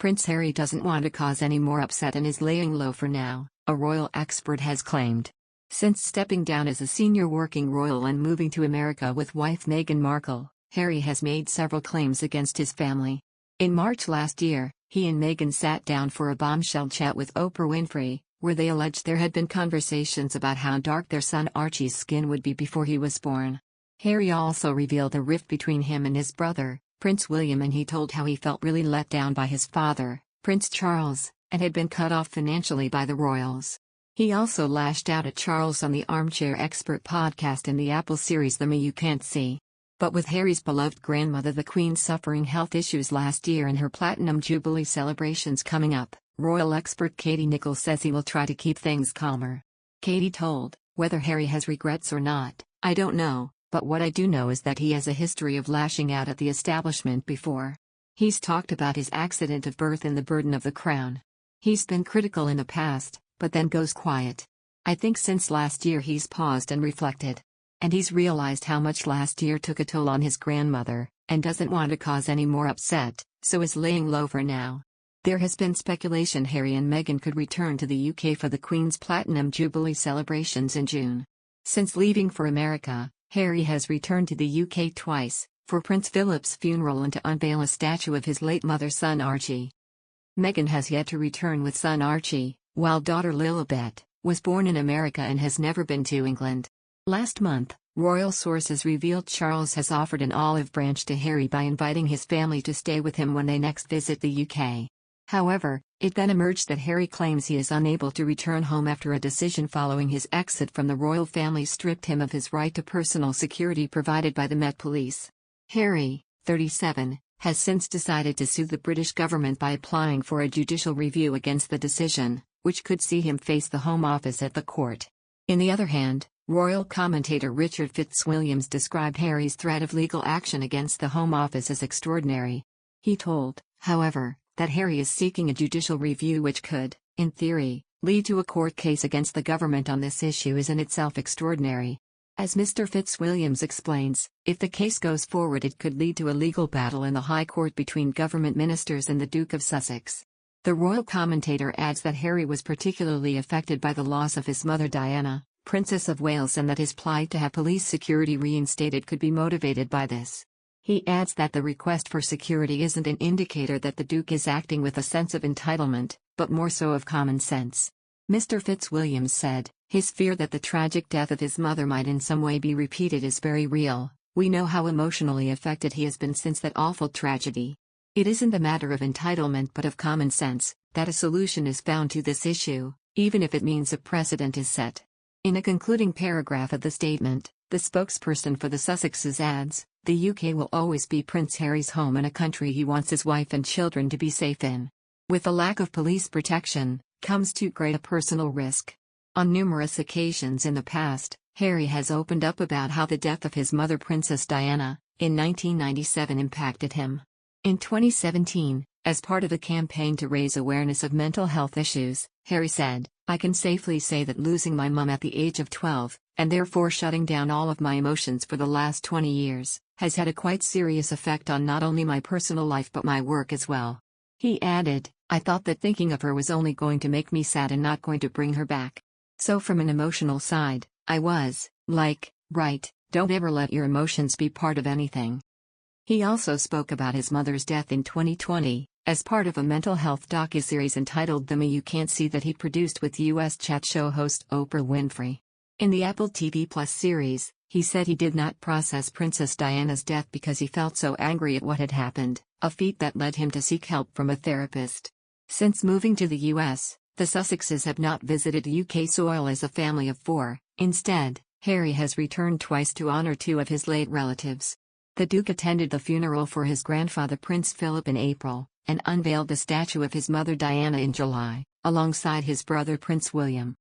Prince Harry doesn't want to cause any more upset and is laying low for now, a royal expert has claimed. Since stepping down as a senior working royal and moving to America with wife Meghan Markle, Harry has made several claims against his family. In March last year, he and Meghan sat down for a bombshell chat with Oprah Winfrey, where they alleged there had been conversations about how dark their son Archie's skin would be before he was born. Harry also revealed a rift between him and his brother, Prince William, and he told how he felt really let down by his father, Prince Charles, and had been cut off financially by the royals. He also lashed out at Charles on the Armchair Expert podcast in the Apple series The Me You Can't See. But with Harry's beloved grandmother the Queen suffering health issues last year and her Platinum Jubilee celebrations coming up, royal expert Katie Nichols says he will try to keep things calmer. Katie told, "Whether Harry has regrets or not, I don't know, but what I do know is that he has a history of lashing out at the establishment before. He's talked about his accident of birth and the burden of the crown. He's been critical in the past, but then goes quiet. I think since last year he's paused and reflected. And he's realized how much last year took a toll on his grandmother, and doesn't want to cause any more upset, so is laying low for now." There has been speculation Harry and Meghan could return to the UK for the Queen's Platinum Jubilee celebrations in June. Since leaving for America, Harry has returned to the UK twice, for Prince Philip's funeral and to unveil a statue of his late mother's son Archie. Meghan has yet to return with son Archie, while daughter Lilibet was born in America and has never been to England. Last month, royal sources revealed Charles has offered an olive branch to Harry by inviting his family to stay with him when they next visit the UK. However, it then emerged that Harry claims he is unable to return home after a decision following his exit from the royal family stripped him of his right to personal security provided by the Met Police. Harry, 37, has since decided to sue the British government by applying for a judicial review against the decision, which could see him face the Home Office at the court. On the other hand, royal commentator Mr Fitzwilliams described Harry's threat of legal action against the Home Office as extraordinary. He told, however, that Harry is seeking a judicial review which could, in theory, lead to a court case against the government on this issue is in itself extraordinary. As Mr Fitzwilliams explains, if the case goes forward it could lead to a legal battle in the High Court between government ministers and the Duke of Sussex. The royal commentator adds that Harry was particularly affected by the loss of his mother Diana, Princess of Wales, and that his plight to have police security reinstated could be motivated by this. He adds that the request for security isn't an indicator that the Duke is acting with a sense of entitlement, but more so of common sense. Mr Fitzwilliams said, "His fear that the tragic death of his mother might in some way be repeated is very real. We know how emotionally affected he has been since that awful tragedy. It isn't a matter of entitlement but of common sense, that a solution is found to this issue, even if it means a precedent is set." In a concluding paragraph of the statement, the spokesperson for the Sussexes adds, "The UK will always be Prince Harry's home and a country he wants his wife and children to be safe in. With the lack of police protection, comes too great a personal risk." On numerous occasions in the past, Harry has opened up about how the death of his mother Princess Diana, in 1997 impacted him. In 2017, as part of a campaign to raise awareness of mental health issues, Harry said, "I can safely say that losing my mum at the age of 12, and therefore shutting down all of my emotions for the last 20 years, has had a quite serious effect on not only my personal life but my work as well." He added, "I thought that thinking of her was only going to make me sad and not going to bring her back. So from an emotional side, I was, like, right, don't ever let your emotions be part of anything." He also spoke about his mother's death in 2020, as part of a mental health docuseries entitled The Me You Can't See that he produced with U.S. chat show host Oprah Winfrey. In the Apple TV Plus series, he said he did not process Princess Diana's death because he felt so angry at what had happened, a feat that led him to seek help from a therapist. Since moving to the U.S., the Sussexes have not visited UK soil as a family of four. Instead, Harry has returned twice to honor two of his late relatives. The Duke attended the funeral for his grandfather Prince Philip in April, and unveiled the statue of his mother Diana in July, alongside his brother Prince William.